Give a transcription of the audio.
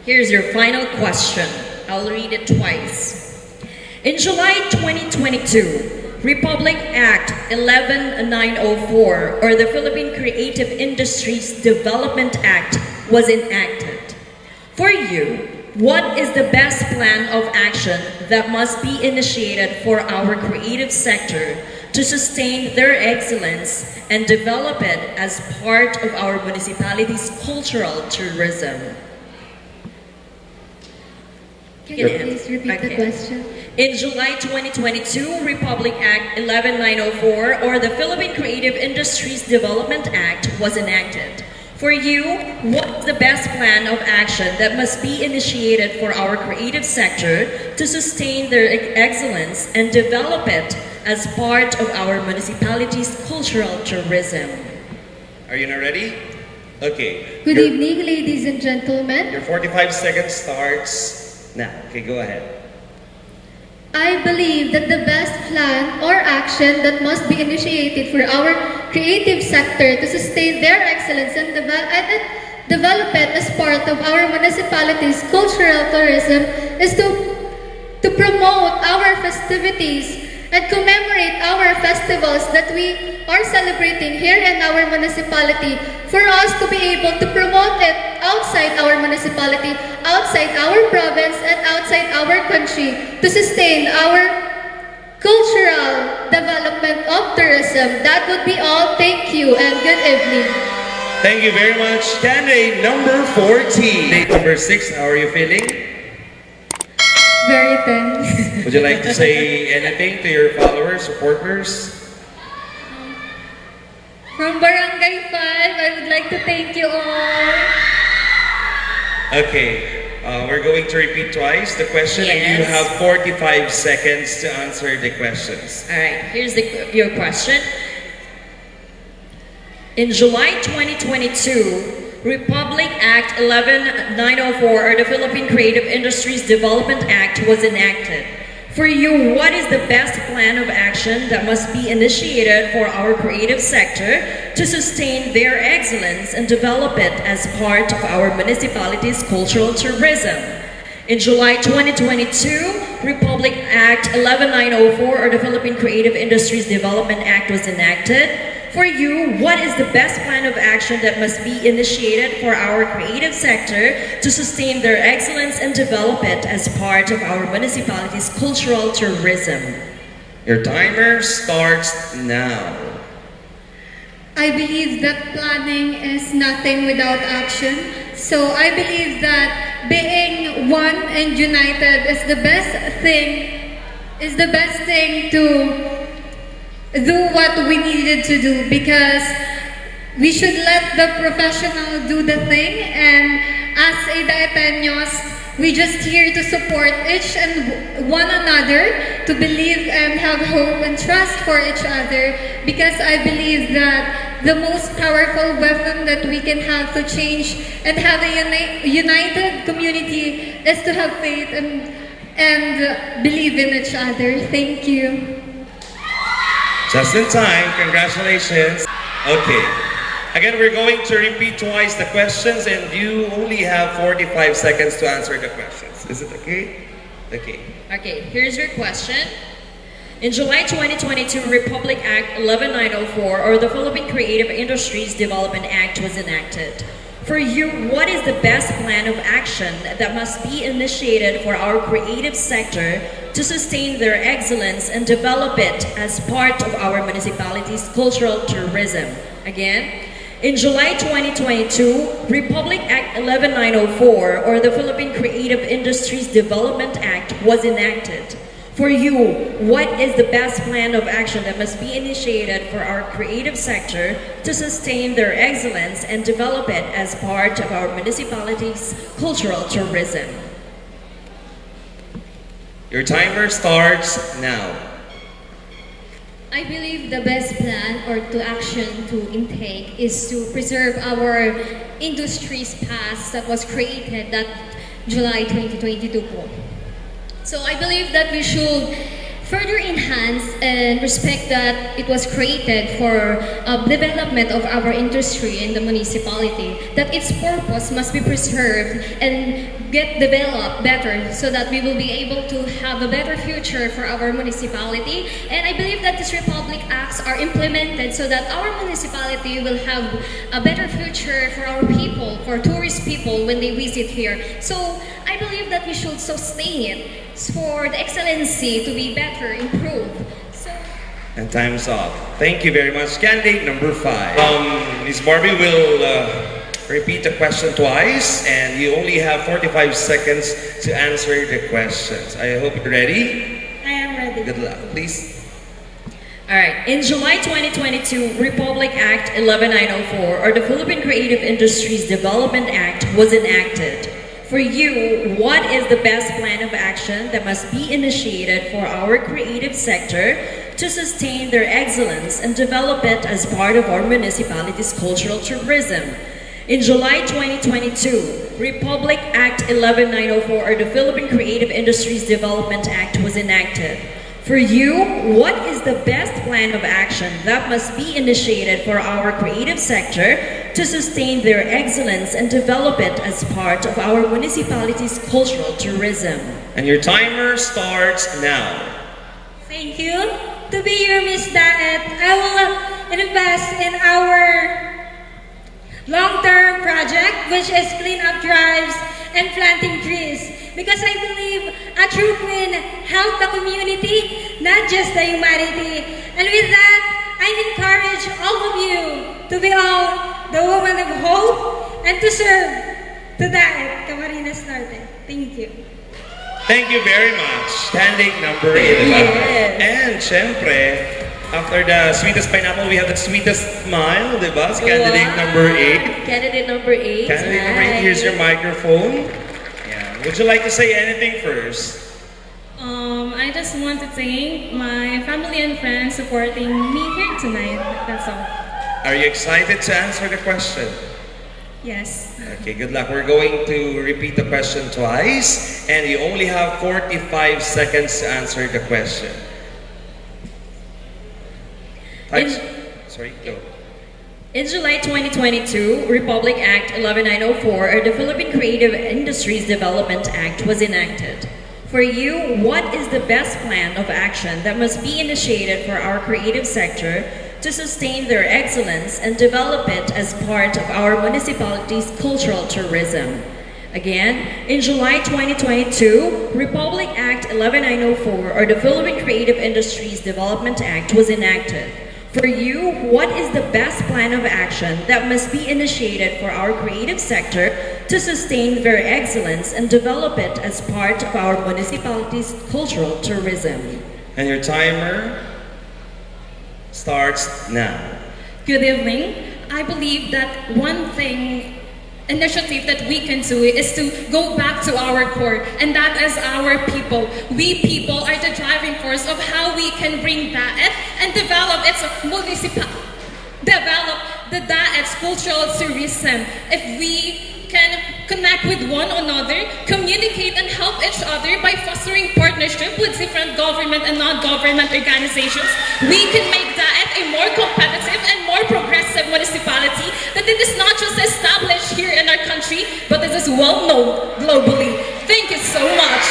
Here's your final question. I'll read it twice. In July 2022, Republic Act 11904, or the Philippine Creative Industries Development Act, was enacted. For you, what is the best plan of action that must be initiated for our creative sector to sustain their excellence and develop it as part of our municipality's cultural tourism? Can you please repeat the question? In July 2022, Republic Act 11904, or the Philippine Creative Industries Development Act, was enacted. For you, what's the best plan of action that must be initiated for our creative sector to sustain their excellence and develop it as part of our municipality's cultural tourism? Are you now ready? Okay. Good evening, ladies and gentlemen. Your 45 seconds starts now. Okay, go ahead. I believe that the best plan or action that must be initiated for our creative sector to sustain their excellence and develop it as part of our municipality's cultural tourism is to promote our festivities and commemorate our festivals that we are celebrating here in our municipality, for us to be able to promote it outside our municipality, outside our province, and outside our country, to sustain our cultural development of tourism. That would be all. Thank you and good evening. Thank you very much. Candidate number 14. Candidate number 6, how are you feeling? Very tense. Would you like to say anything to your followers, supporters? From Barangay 5, I would like to thank you all. Okay, we're going to repeat twice the question, and you have 45 seconds to answer the questions. All right, here's your question. In July 2022, Republic Act 11904, or the Philippine Creative Industries Development Act, was enacted. For you, what is the best plan of action that must be initiated for our creative sector to sustain their excellence and develop it as part of our municipality's cultural tourism? In July 2022, Republic Act 11904, or the Philippine Creative Industries Development Act, was enacted. For you, what is the best plan of action that must be initiated for our creative sector to sustain their excellence and develop it as part of our municipality's cultural tourism? Your timer starts now. I believe that planning is nothing without action. So I believe that being one and united is the best thing to do what we needed to do, because we should let the professional do the thing, and as a Daeteños, we just here to support each and one another, to believe and have hope and trust for each other, because I believe that the most powerful weapon that we can have to change and have a united community is to have faith and believe in each other. Thank you. Just in time, congratulations. Okay. Again, we're going to repeat twice the questions, and you only have 45 seconds to answer the questions. Is it okay? Okay. Okay, here's your question. In July 2022, Republic Act 11904, or the Philippine Creative Industries Development Act, was enacted. For you, what is the best plan of action that must be initiated for our creative sector to sustain their excellence and develop it as part of our municipality's cultural tourism? Again, in July 2022, Republic Act 11904, or the Philippine Creative Industries Development Act, was enacted. For you, what is the best plan of action that must be initiated for our creative sector to sustain their excellence and develop it as part of our municipality's cultural tourism? Your timer starts now. I believe the best plan or to action to intake is to preserve our industry's past that was created that July 2022 po. So I believe that we should further enhance and respect that it was created for development of our industry in the municipality, that its purpose must be preserved and get developed better so that we will be able to have a better future for our municipality. And I believe that these Republic Acts are implemented so that our municipality will have a better future for our people, for tourist people when they visit here. So I believe that we should sustain it for the excellency to be better, improved. So, And time's up. Thank you very much. Candidate number 5. Ms. Barbie will repeat the question twice, and you only have 45 seconds to answer the questions. I hope you're ready. I am ready. Good luck, please. All right. In July 2022, Republic Act 11904, or the Philippine Creative Industries Development Act, was enacted. For you, what is the best plan of action that must be initiated for our creative sector to sustain their excellence and develop it as part of our municipality's cultural tourism? In July 2022, Republic Act 11904, or the Philippine Creative Industries Development Act, was enacted. For you, what is the best plan of action that must be initiated for our creative sector to sustain their excellence and develop it as part of our municipality's cultural tourism? And your timer starts now. Thank you. To be your Miss Daet, I will invest in our long-term project, which is clean-up drives and planting trees. Because I believe a true queen helps the community, not just the humanity. And with that, I encourage all of you to be all the woman of hope and to serve to that Camarines Norte. Thank you. Thank you very much. Candidate number 8. Diba? Yes. And syempre, after the sweetest pineapple, we have the sweetest smile, diba? So candidate Wow. number 8. Candidate number 8. Candidate number 8, here's your microphone. Yeah. Would you like to say anything first? I just want to thank my family and friends supporting me here tonight. That's all. Are you excited to answer the question? Yes. Okay, good luck. We're going to repeat the question twice, and you only have 45 seconds to answer the question. Sorry, go. In July 2022, Republic Act 11904, or the Philippine Creative Industries Development Act, was enacted. For you, what is the best plan of action that must be initiated for our creative sector to sustain their excellence and develop it as part of our municipality's cultural tourism? Again, in July 2022, Republic Act 11904, or the Philippine Creative Industries Development Act, was enacted. For you, what is the best plan of action that must be initiated for our creative sector to sustain their excellence and develop it as part of our municipality's cultural tourism? And your timer starts now. Good evening. I believe that one initiative that we can do is to go back to our core, and that is our people. We people are the driving force of how we can bring Daet and develop the Daet's cultural tourism. If we can connect with one another, communicate and help each other by fostering partnership with different government and non-government organizations, we can make Daet a more competitive and more progressive municipality that it is not just established here in our country, but it is well known globally. Thank you so much.